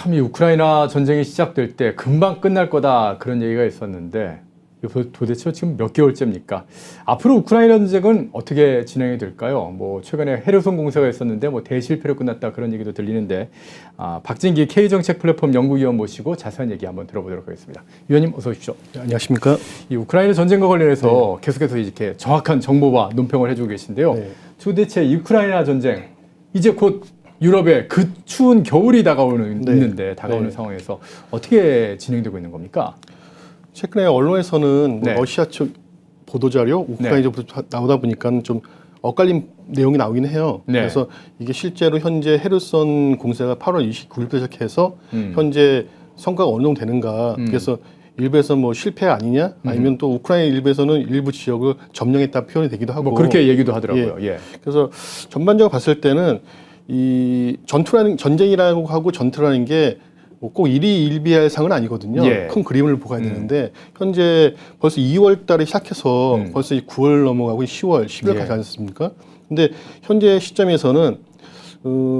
참 이 우크라이나 전쟁이 시작될 때 금방 끝날 거다 그런 얘기가 있었는데 이거 도대체 지금 몇 개월째입니까? 앞으로 우크라이나 전쟁은 어떻게 진행이 될까요? 뭐 최근에 헤르손 공세가 있었는데 뭐 대실패로 끝났다 그런 얘기도 들리는데 박진기 K정책 플랫폼 연구위원 모시고 자세한 얘기 한번 들어보도록 하겠습니다. 위원님 어서 오십시오. 네, 안녕하십니까? 이 우크라이나 전쟁과 관련해서 계속해서 이렇게 정확한 정보와 논평을 해주고 계신데요. 도대체 이 우크라이나 전쟁 이제 곧 유럽에 그 추운 겨울이 있는데 다가오는 상황에서 어떻게 진행되고 있는 겁니까? 최근에 언론에서는 뭐 러시아 측 보도자료, 우크라이나 쪽부터 나오다 보니까 좀 엇갈린 내용이 나오긴 해요. 그래서 이게 실제로 현재 헤르손 공세가 8월 29일부터 시작해서 현재 성과가 어느 정도 되는가. 그래서 일부에서 뭐 실패 아니냐, 아니면 또 우크라이나 일부에서는 일부 지역을 점령했다 표현이 되기도 하고. 뭐 그렇게 얘기도 하더라고요. 예. 그래서 전반적으로 봤을 때는 이 전쟁이라고 하고 전투라는 게 꼭 일희일비할 상은 아니거든요. 큰 그림을 보아야 되는데 현재 벌써 2월 달에 시작해서 벌써 9월 넘어가고 10월, 11월 가지 않았습니까? 근데 현재 시점에서는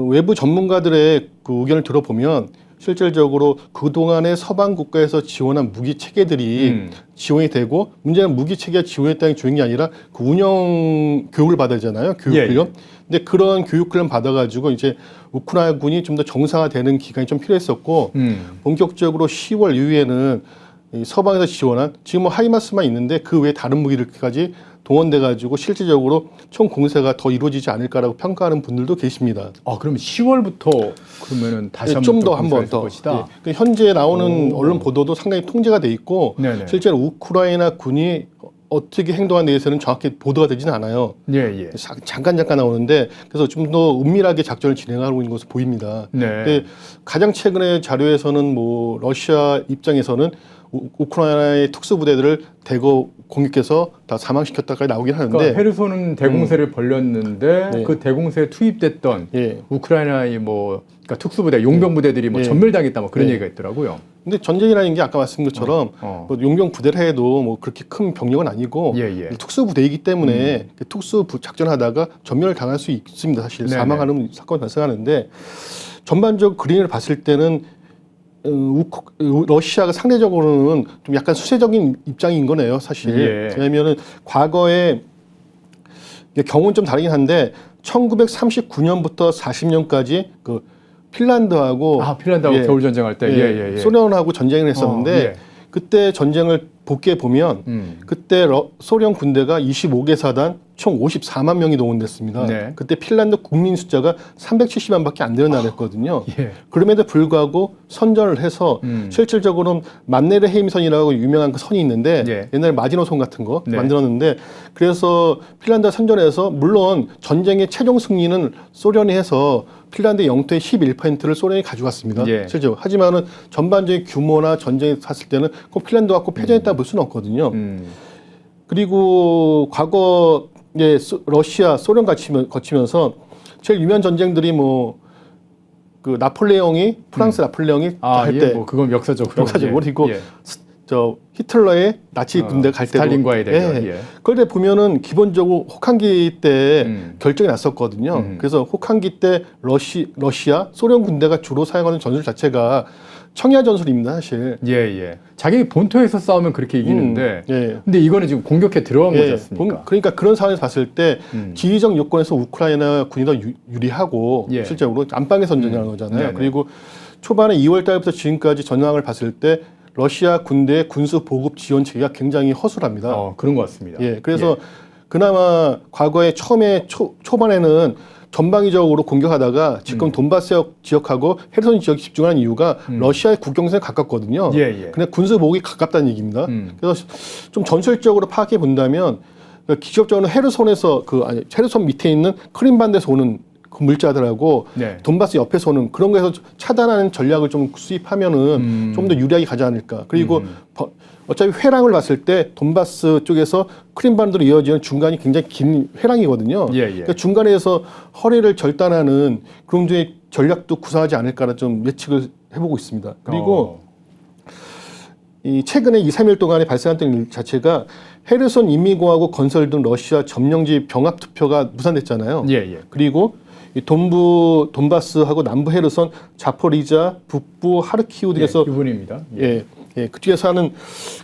외부 전문가들의 그 의견을 들어보면 실질적으로 그동안의 서방 국가에서 지원한 무기 체계들이 지원이 되고 문제는 무기 체계가 지원했다는 게 중요한 게 아니라 그 운영 교육을 받아야 되잖아요. 교육훈련. 근데 그런 교육훈련 받아가지고 이제 우크라이나 군이 좀 더 정상화되는 기간이 좀 필요했었고 본격적으로 10월 이후에는 이 서방에서 지원한 지금 뭐 하이마스만 있는데 그 외에 다른 무기들까지 동원돼가지고 실질적으로 총 공세가 더 이루어지지 않을까라고 평가하는 분들도 계십니다. 아, 그럼 10월부터 그러면은 다시 좀 더 한 번 더. 현재 나오는 언론 보도도 상당히 통제가 돼 있고 실제로 우크라이나 군이 어떻게 행동한 데에서는 정확히 보도가 되지는 않아요. 잠깐 나오는데 그래서 좀 더 은밀하게 작전을 진행하고 있는 것으로 보입니다. 근데 가장 최근의 자료에서는 뭐 러시아 입장에서는 우크라이나의 특수부대들을 대거 공격해서 다 사망시켰다까지 나오긴 하는데 그러니까 헤르손은 대공세를 벌였는데 그 대공세에 투입됐던 우크라이나의 뭐 그러니까 특수부대, 용병부대들이 뭐 전멸당했다 뭐 그런 얘기가 있더라고요. 근데 전쟁이라는 게 아까 말씀드린 것처럼 뭐 용병 부대를 해도 뭐 그렇게 큰 병력은 아니고 특수부대이기 때문에 특수 작전하다가 전멸을 당할 수 있습니다. 사실 사망하는 사건이 발생하는데 전반적 그림을 봤을 때는 러시아가 상대적으로는 좀 약간 수세적인 입장인 거네요, 사실. 왜냐하면은 과거에 경우는 좀 다르긴 한데 1939년부터 40년까지 그 핀란드하고 겨울 전쟁할 때 소련하고 전쟁을 했었는데 그때 전쟁을 복귀해 보면 그때 소련 군대가 25개 사단 총 54만 명이 동원됐습니다. 그때 핀란드 국민 숫자가 370만밖에 안 되는 나라였거든요. 그럼에도 불구하고 선전을 해서 실질적으로는 만네르헤임선이라고 유명한 그 선이 있는데 옛날에 마지노선 같은 거 만들었는데 그래서 핀란드가 선전해서 물론 전쟁의 최종 승리는 소련이 해서 핀란드의 영토의 11%를 소련이 가져갔습니다. 실제로. 하지만은 전반적인 규모나 전쟁에 봤을 때는 꼭 핀란드가 꼭 패전했다 볼 수는 없거든요. 그리고 과거 러시아, 소련 거치면서 제일 유명한 전쟁들이 뭐 그 나폴레옹이 프랑스 나폴레옹이 할 때 뭐 그건 역사적으로 그리고 저 히틀러의 나치 군대 갈 때도 스탈린과의 대결. 그런데 보면은 기본적으로 혹한기 때 결정이 났었거든요. 그래서 혹한기 때 러시아, 소련 군대가 주로 사용하는 전술 자체가 청야 전술입니다, 사실. 자기 본토에서 싸우면 그렇게 이기는데, 근데 이거는 지금 공격해 들어간 거지 않습니까? 그러니까 그런 상황에서 봤을 때 지리적 요건에서 우크라이나 군이 더 유리하고 실제로 안방에 전쟁하는 거잖아요. 그리고 초반에 2월 달부터 지금까지 전황을 봤을 때 러시아 군대의 군수 보급 지원 체계가 굉장히 허술합니다. 그런 것 같습니다. 그래서 그나마 과거에 처음에 초반에는 전방위적으로 공격하다가 지금 돈바스 지역하고 헤르손 지역에 집중하는 이유가 러시아의 국경선에 가깝거든요. 근데 군수 보급이 가깝다는 얘기입니다. 그래서 좀 전술적으로 파악해 본다면 기적적으로 헤르손에서 헤르손 밑에 있는 크림반도에서 오는 그 물자들하고 돈바스 옆에서 오는 그런 거에서 차단하는 전략을 좀 수입하면은 좀 더 유리하게 가지 않을까. 그리고 어차피 회랑을 봤을 때 돈바스 쪽에서 크림반도로 이어지는 중간이 굉장히 긴 회랑이거든요. 그러니까 중간에서 허리를 절단하는 그런 종의 전략도 구사하지 않을까라 좀 예측을 해보고 있습니다. 그리고 이 최근에 2, 3일 동안에 발생했던 일 자체가 헤르손 인민공화국 건설 등 러시아 점령지 병합 투표가 무산됐잖아요. 그리고 이 돈바스하고 남부 헤르손, 자포리자, 북부 하르키우 등에서 이 부분입니다. 그쪽에서 하는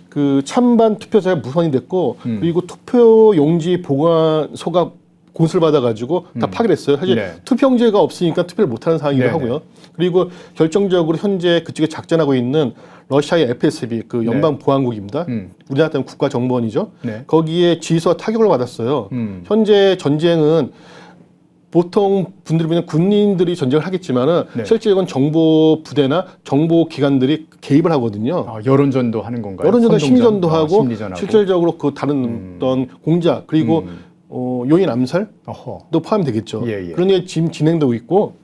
그 찬반 투표자가 무산이 됐고 그리고 투표 용지 보관소가 공수를 받아가지고 다 파괴됐어요. 사실 네. 투표용지가 없으니까 투표를 못하는 상황이기도 네네. 하고요. 그리고 결정적으로 현재 그쪽에 작전하고 있는 러시아의 FSB 그 연방 보안국입니다. 우리나라 때는 국가정보원이죠. 네. 거기에 지휘소가 타격을 받았어요. 현재 전쟁은 보통 분들이 보면 군인들이 전쟁을 하겠지만은 네. 실제로는 정보 부대나 정보 기관들이 개입을 하거든요. 아, 여론전도 하는 건가요? 여론전도 선동전? 심리전도 아, 하고 심리전하고. 실질적으로 그 다른 어떤 공작 그리고 요인 암살도 어허. 포함되겠죠. 예, 예. 그런 게 지금 진행되고 있고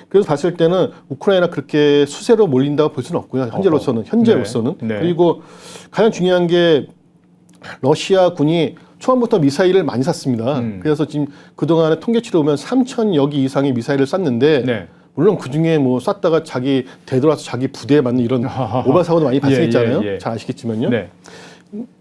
그래서 봤을 때는 우크라이나 그렇게 수세로 몰린다고 볼 수는 없고요. 현재로서는. 네. 네. 그리고 가장 중요한 게 러시아 군이 초반부터 미사일을 많이 샀습니다. 그래서 지금 그동안에 통계치로 보면 3,000여 기 이상의 미사일을 쐈는데 네. 물론 그중에 뭐 쐈다가 자기 되돌아서 자기 부대에 맞는 이런 오바 사고도 많이 발생했잖아요. 예, 예. 잘 아시겠지만요. 네.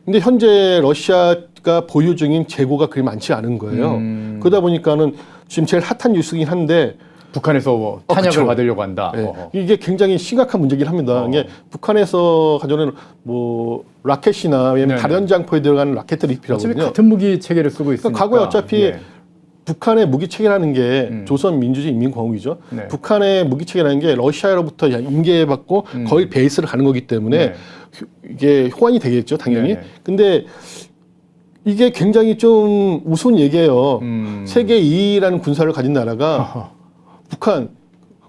근데 현재 러시아가 보유 중인 재고가 그리 많지 않은 거예요. 그러다 보니까는 지금 제일 핫한 뉴스긴 한데 북한에서 뭐 탄약을 그쵸. 받으려고 한다. 네. 어허. 이게 굉장히 심각한 문제긴 합니다. 이게 북한에서 가져오는 뭐 라켓이나 왜냐면 네네. 다련장포에 들어가는 라켓들이 어차피 필요하거든요. 같은 무기 체계를 쓰고 있으니까. 과거에 어차피 예. 북한의 무기 체계라는 게 조선민주주의인민공화국이죠. 네. 북한의 무기 체계라는 게 러시아로부터 임계받고 거의 베이스를 가는 거기 때문에 네. 이게 호환이 되겠죠, 당연히. 네네. 근데 이게 굉장히 좀 우스운 얘기예요. 세계 2위라는 군사를 가진 나라가 어허. 북한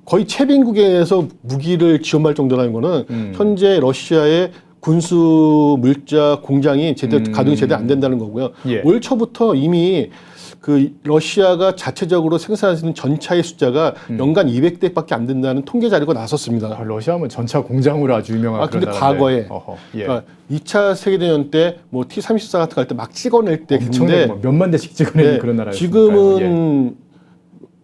거의 최빈국에서 무기를 지원할 정도라는 거는 현재 러시아의 군수 물자 공장이 제대로 가동이 제대로 안 된다는 거고요. 예. 올 초부터 이미 그 러시아가 자체적으로 생산하는 전차의 숫자가 연간 200대밖에 안 된다는 통계 자료가 나섰습니다. 아, 러시아는 전차 공장으로 아주 유명한 근데 그런 과거에 나라인데. 어허. 예. 그러니까 2차 세계대전 때 뭐 T-34 같은 거 할 때 막 찍어낼 때 엄청나게 근데 뭐 몇만 대씩 찍어내는 네, 그런 나라였어요. 지금은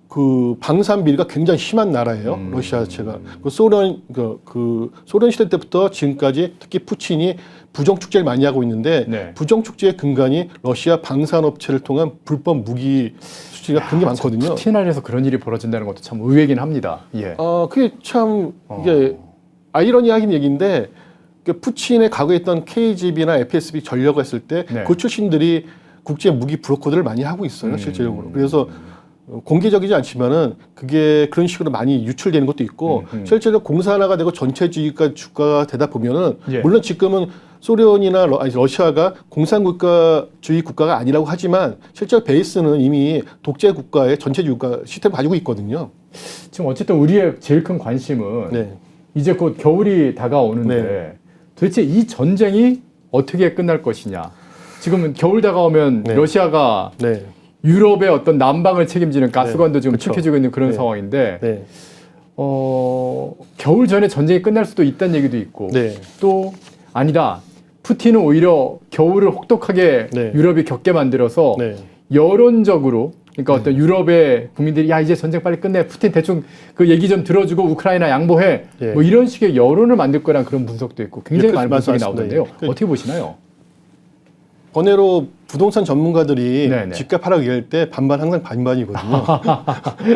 그 방산 비리가 굉장히 심한 나라예요. 러시아 자체가 그 소련 시대 때부터 지금까지 특히 푸틴이 부정 축제를 많이 하고 있는데 네. 부정 축제의 근간이 러시아 방산 업체를 통한 불법 무기 수지가 굉장히 많거든요. 푸틴 안에서 그런 일이 벌어진다는 것도 참 의외긴 합니다. 예. 그게 참 이게 아이러니하긴 얘기인데 그 푸틴의 과거에 있던 KGB나 FSB 전력을 했을 때 그 네. 출신들이 국제 무기 브로커들을 많이 하고 있어요, 실질적으로. 그래서 공개적이지 않지만은 그게 그런 식으로 많이 유출되는 것도 있고 실제로 공산화가 되고 전체주의가 주가가 되다 보면은 예. 물론 지금은 소련이나 러시아가 공산국가주의 국가가 아니라고 하지만 실제 베이스는 이미 독재 국가의 전체주의 국가 시스템을 가지고 있거든요. 지금 어쨌든 우리의 제일 큰 관심은 네. 이제 곧 겨울이 다가오는데 네. 도대체 이 전쟁이 어떻게 끝날 것이냐. 지금 겨울 다가오면 네. 러시아가 네. 유럽의 어떤 난방을 책임지는 가스관도 지금 그쵸. 켜지고 있는 그런 네. 상황인데 네. 겨울 전에 전쟁이 끝날 수도 있다는 얘기도 있고 네. 또 아니다. 푸틴은 오히려 겨울을 혹독하게 네. 유럽이 겪게 만들어서 네. 여론적으로 그러니까 어떤 유럽의 국민들이 야 이제 전쟁 빨리 끝내 푸틴 대충 그 얘기 좀 들어주고 우크라이나 양보해 예. 뭐 이런 식의 여론을 만들 거란 그런 분석도 있고 굉장히 예, 많은 분석이 맞습니다. 나오던데요. 예. 어떻게 보시나요? 번외로 부동산 전문가들이 네네. 집값 하락 얘기할 때 반반 항상 반반이거든요.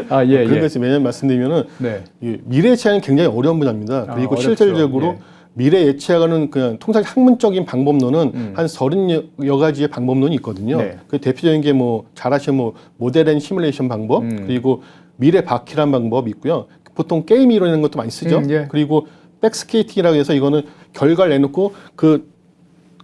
아 예, 그런 예. 것을 매년 말씀드리면은 네. 이 미래 예측하는 굉장히 어려운 분야입니다. 그리고 어렵죠. 실질적으로 예. 미래 예측하는 그냥 통상 학문적인 방법론은 한 30여 가지의 방법론이 있거든요. 네. 그 대표적인 게 뭐 잘 아시는 뭐 모델 시뮬레이션 방법 그리고 미래 바퀴란 방법이 있고요. 보통 게임 이론이라는 것도 많이 쓰죠. 예. 그리고 백스케이팅이라고 해서 이거는 결과를 내놓고 그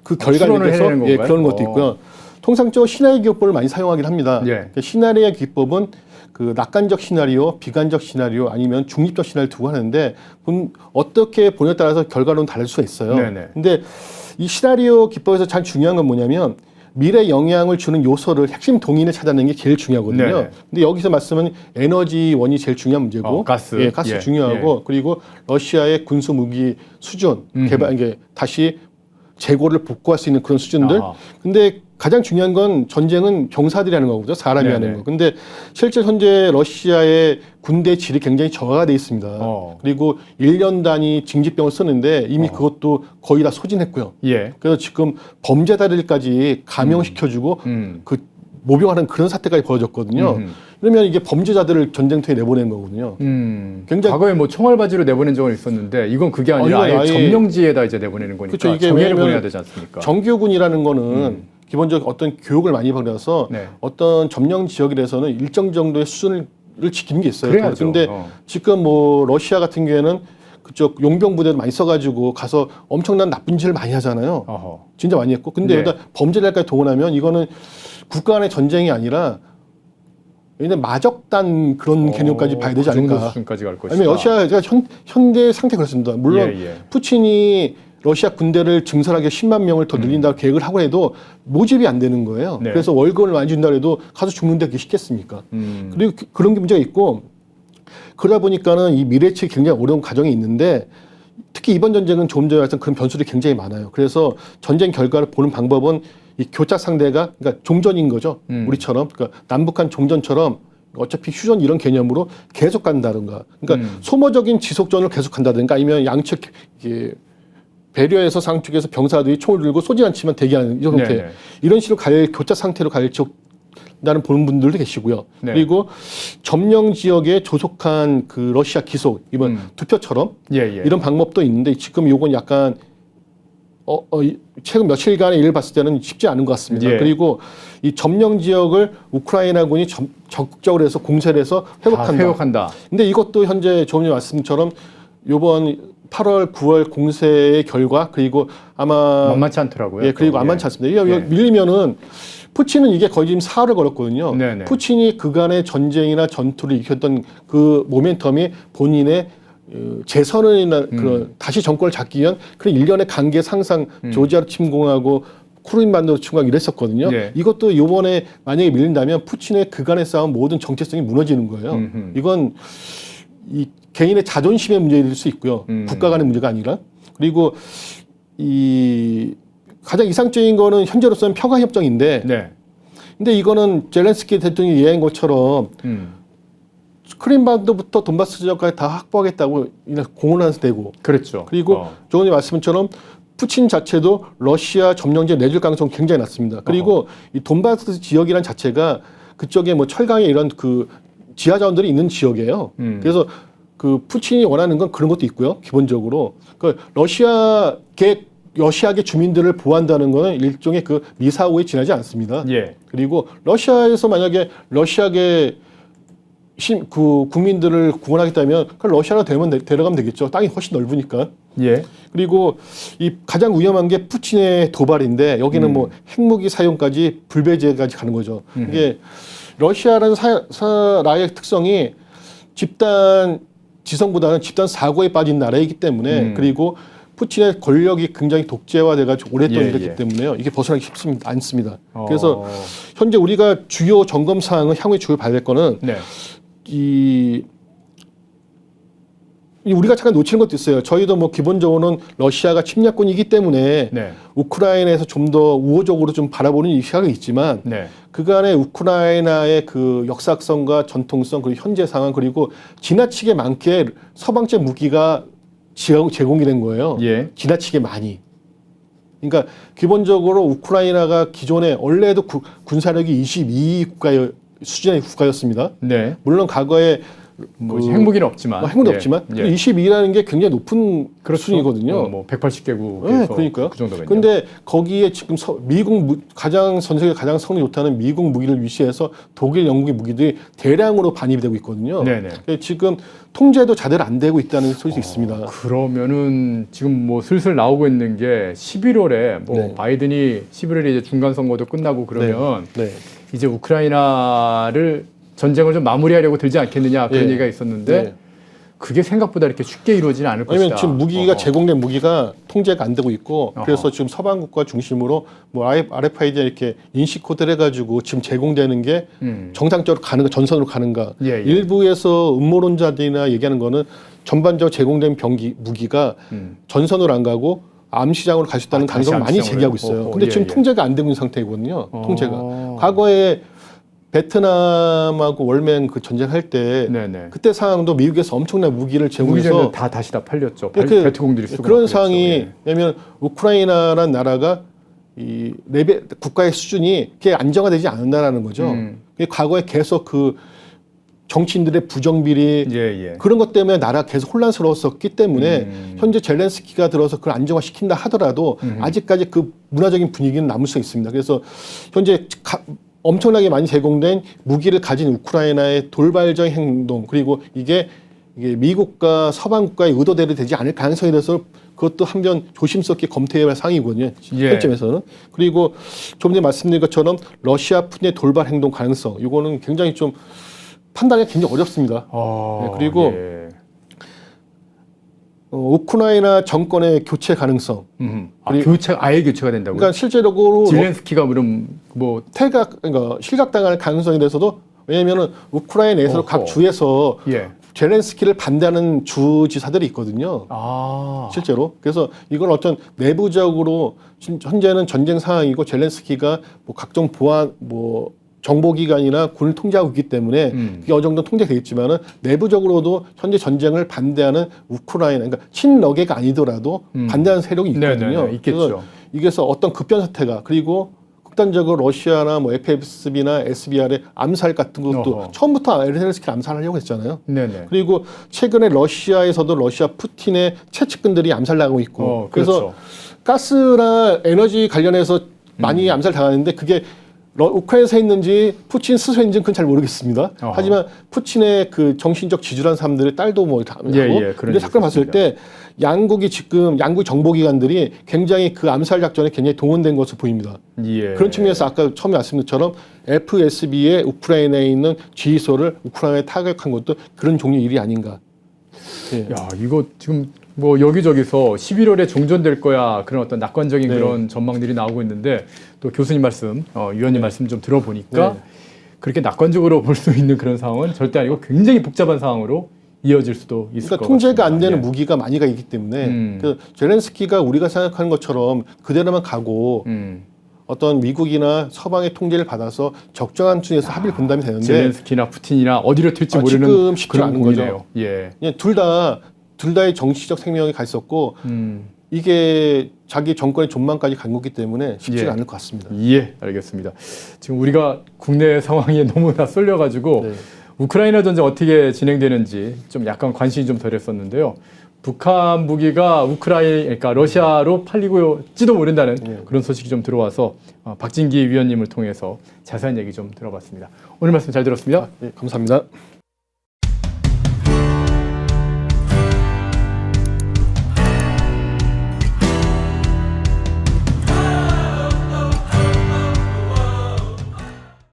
결과를 추론을 내서 해내는 예, 건가요? 그런 것도 있고요. 통상적으로 시나리오 기법을 많이 사용하긴 합니다. 예. 그 시나리오 기법은 그 낙관적 시나리오, 비관적 시나리오 아니면 중립적 시나리오 두고 하는데 어떻게 보냐에 따라서 결과론은 다를 수가 있어요. 네네. 근데 이 시나리오 기법에서 제일 중요한 건 뭐냐면 미래 영향을 주는 요소를 핵심 동인을 찾아내는 게 제일 중요하거든요. 네네. 근데 여기서 말씀은 에너지원이 제일 중요한 문제고 가스. 예, 가스 예, 중요하고 그리고 러시아의 군수 무기 수준 개발 이게 다시 재고를 복구할 수 있는 그런 수준들. 아하. 근데 가장 중요한 건 전쟁은 병사들이 하는 거거든요. 사람이 네네. 하는 거. 근데 실제 현재 러시아의 군대 질이 굉장히 저하가 돼 있습니다. 그리고 1년 단위 징집병을 쓰는데 이미 그것도 거의 다 소진했고요. 예. 그래서 지금 범죄자들까지 감형시켜주고 그 모병하는 그런 사태까지 벌어졌거든요. 그러면 이게 범죄자들을 전쟁터에 내보내는 거거든요. 굉장히 과거에 뭐 총알바지로 내보낸 적은 있었는데 이건 그게 아니라 이건 아예 점령지에다 이제 내보내는 거니까 그렇죠. 이게 정예를 왜냐면 보내야 되지 않습니까? 정규군이라는 거는 기본적으로 어떤 교육을 많이 받아서 네. 어떤 점령 지역에서는 일정 정도의 수준을 지키는 게 있어요. 그래야죠. 근데 지금 뭐 러시아 같은 경우에는 그쪽 용병 부대도 많이 써가지고 가서 엄청난 나쁜 짓을 많이 하잖아요. 어허. 진짜 많이 했고. 근데 네. 여기다 범죄자까지 동원하면 이거는 국가 간의 전쟁이 아니라 얘네 마적단 그런 개념까지 봐야 되지 그 정도 않을까. 수준까지 갈 것이다. 아니면 러시아가 현재 상태 그렇습니다. 물론 예. 푸틴이 러시아 군대를 증설하게 10만 명을 더 늘린다고 계획을 하고 해도 모집이 안 되는 거예요. 네. 그래서 월급을 많이 준다 해도 가서 죽는데 그게 쉽겠습니까? 그리고 그런 게 문제가 있고 그러다 보니까는 이 미래 예측이 굉장히 어려운 과정이 있는데 특히 이번 전쟁은 조금 전에 말했던 그런 변수들이 굉장히 많아요. 그래서 전쟁 결과를 보는 방법은 이 교착 상대가 그러니까 종전인 거죠. 우리처럼 그러니까 남북한 종전처럼 어차피 휴전 이런 개념으로 계속 간다든가 그러니까 소모적인 지속전을 계속 간다든가 아니면 양측 이게 배려해서 상측에서 병사들이 총을 들고 쏘지 않지만 대기하는 이렇게 네네. 이런 식으로 갈 교착 상태로 나는 보는 분들도 계시고요. 네. 그리고 점령 지역에 조속한 그 러시아 기속 이번 투표처럼 이런 방법도 있는데 지금 요건 약간 최근 며칠간의 일을 봤을 때는 쉽지 않은 것 같습니다. 예. 그리고 이 점령 지역을 우크라이나군이 적극적으로 해서 공세를 해서 회복한다. 근데 이것도 현재 조금 전에 말씀처럼 요번 8월, 9월 공세의 결과 그리고 아마 만만치 않더라고요. 예, 그리고 만만치 않습니다. 이게 밀리면은 푸틴은 이게 거의 지금 사흘을 걸었거든요. 네네. 푸틴이 그간의 전쟁이나 전투를 일으켰던 그 모멘텀이 본인의 재선이나 그런 다시 정권을 잡기 위한 그런 일련의 관계 상상, 조지아를 침공하고 크림반도 침공하고 이랬었거든요. 네. 이것도 이번에 만약에 밀린다면 푸틴의 그간에 쌓은 모든 정체성이 무너지는 거예요. 이건 이 개인의 자존심의 문제일 수 있고요. 국가 간의 문제가 아니라. 그리고 이 가장 이상적인 거는 현재로서는 평화협정인데 네. 근데 이거는 젤렌스키 대통령이 얘기한 것처럼 크림반도부터 돈바스 지역까지 다 확보하겠다고 공언해서 되고 그렇죠. 그리고 조금 전에 말씀처럼 푸틴 자체도 러시아 점령지에 내줄 가능성이 굉장히 낮습니다. 그리고 이 돈바스 지역이란 자체가 그쪽에 뭐 철강에 이런 그 지하 자원들이 있는 지역이에요. 그래서 그 푸틴이 원하는 건 그런 것도 있고요. 기본적으로 그 러시아계 주민들을 보호한다는 것은 일종의 그 미사오에 지나지 않습니다. 예. 그리고 러시아에서 만약에 러시아계 그 국민들을 구원하겠다면 그럼 러시아로 데려가면 되겠죠. 땅이 훨씬 넓으니까. 예. 그리고 이 가장 위험한 게 푸틴의 도발인데 여기는 뭐 핵무기 사용까지 불배제까지 가는 거죠. 이게 러시아라는 나라의 특성이 집단 지성보다는 집단 사고에 빠진 나라이기 때문에 그리고 푸틴의 권력이 굉장히 독재화돼가지고 오랫동안 이랬기 때문에요. 이게 벗어나기 쉽지 않습니다. 그래서 현재 우리가 주요 점검 사항은 향후에 주요 봐야 될 거는 이 우리가 잠깐 놓치는 것도 있어요. 저희도 뭐 기본적으로는 러시아가 침략군이기 때문에 우크라이나에서 좀 더 우호적으로 좀 바라보는 시각이 있지만 그간의 우크라이나의 그 역사성과 전통성 그리고 현재 상황 그리고 지나치게 많게 서방제 무기가 제공이 된 거예요. 지나치게 많이. 그러니까 기본적으로 우크라이나가 기존에 원래도 군사력이 22위 수준의 국가였습니다. 물론 과거에 뭐 핵무기는 없지만. 핵무기는 없지만 22라는 게 굉장히 높은 수준이거든요. 뭐 180개국에서 그러니까요. 그 정도면요. 근데 거기에 지금 미국 전 세계 가장 성능이 좋다는 미국 무기를 위시해서 독일, 영국의 무기들이 대량으로 반입이 되고 있거든요. 지금 통제도 제대로 안 되고 있다는 소식이 있습니다. 그러면은 지금 뭐 슬슬 나오고 있는 게 11월에 뭐 바이든이 11월에 이제 중간 선거도 끝나고 그러면 이제 우크라이나를 전쟁을 좀 마무리하려고 들지 않겠느냐 그런 얘기가 있었는데 그게 생각보다 이렇게 쉽게 이루어지는 않을 것이다. 왜냐하면 지금 무기가 제공된 무기가 통제가 안 되고 있고 그래서 지금 서방국가 중심으로 뭐 RFID 이렇게 인식 코드를 해가지고 지금 제공되는 게 정상적으로 가는가 전선으로 가는가 일부에서 음모론자들이나 얘기하는 거는 전반적으로 제공된 무기가 전선으로 안 가고 암시장으로 갈 수 있다는 가능성을 많이 제기하고 있어요. 근데 지금 통제가 안 되고 있는 상태이거든요. 통제가. 과거에 베트남하고 월맹 그 전쟁할 때 그때 상황도 미국에서 엄청난 무기를 제공해서 다시 다 팔렸죠. 베트공들이 쓰고 그런 상황이 왜냐하면 우크라이나라는 나라가 이 레벨 국가의 수준이 그게 안정화되지 않는다라는 거죠. 그게 과거에 계속 그 정치인들의 부정비리 예. 그런 것 때문에 나라가 계속 혼란스러웠었기 때문에 현재 젤렌스키가 들어서 그걸 안정화시킨다 하더라도 아직까지 그 문화적인 분위기는 남을 수 있습니다. 그래서 현재 엄청나게 많이 제공된 무기를 가진 우크라이나의 돌발적 행동 그리고 이게 미국과 서방 국가의 의도대로 되지 않을 가능성에 대해서 그것도 한번 조심스럽게 검토해야 할 사항이거든요. 현재에서는. 그리고 좀 전에 말씀드린 것처럼 러시아 푸틴의 돌발 행동 가능성 이거는 굉장히 좀 판단이 굉장히 어렵습니다. 네, 그리고 우크라이나 정권의 교체 가능성. 아예 교체가 된다고요? 그러니까 실제적으로 젤렌스키가 그럼 뭐 그러니까 실각당할 가능성에 대해서도 왜냐하면은 우크라이나 내에서 각 주에서 젤렌스키를 반대하는 주지사들이 있거든요. 실제로. 그래서 이걸 어떤 내부적으로 현재는 전쟁 상황이고 젤렌스키가 뭐 각종 보안 정보기관이나 군을 통제하고 있기 때문에 그게 어느 정도 통제되어 있지만은 내부적으로도 현재 전쟁을 반대하는 우크라이나, 그러니까 친러계가 아니더라도 반대하는 세력이 있거든요. 있겠죠. 그래서 어떤 급변 사태가 그리고 극단적으로 러시아나 뭐 FSB나 SBR의 암살 같은 것도 처음부터 젤렌스키를 암살하려고 했잖아요. 그리고 최근에 러시아에서도 러시아 푸틴의 최측근들이 암살당하고 있고 그래서 가스나 에너지 관련해서 많이 암살 당하는데 그게 우크라이나에서 했는지 푸틴 스스로 했는지는 그건 잘 모르겠습니다. 하지만 푸틴의 그 정신적 지주란 사람들의 딸도 뭐 하고 근데 사건 봤을 때 양국이 지금 양국 정보기관들이 굉장히 그 암살 작전에 굉장히 동원된 것으로 보입니다. 그런 측면에서 아까 처음에 말씀드린 것처럼 FSB의 우크라이나에 있는 지휘소를 우크라이나에 타격한 것도 그런 종류의 일이 아닌가. 야, 이거 지금 뭐 여기저기서 11월에 종전될 거야 그런 어떤 낙관적인 그런 전망들이 나오고 있는데 또 교수님 말씀, 위원님 말씀 좀 들어보니까 그렇게 낙관적으로 볼 수 있는 그런 상황은 절대 아니고 굉장히 복잡한 상황으로 이어질 수도 있을 것 같습니다. 통제가 안 되는 무기가 많이가 있기 때문에 그 젤렌스키가 우리가 생각하는 것처럼 그대로만 가고 어떤 미국이나 서방의 통제를 받아서 적정한 수준에서 합의를 본다면 되는데 젤렌스키나 푸틴이나 어디로 튈지 모르는 지금 쉽지 그런 않은 거죠. 둘 다의 정치적 생명이 가 있었고 이게 자기 정권의 존망까지 간 거기 때문에 쉽지가 않을 것 같습니다. 알겠습니다. 지금 우리가 국내 상황에 너무나 쏠려가지고 우크라이나 전쟁 어떻게 진행되는지 좀 약간 관심이 좀 덜했었는데요. 북한 무기가 그러니까 러시아로 팔리고지도 모른다는 그런 소식이 좀 들어와서 박진기 위원님을 통해서 자세한 얘기 좀 들어봤습니다. 오늘 말씀 잘 들었습니다. 감사합니다.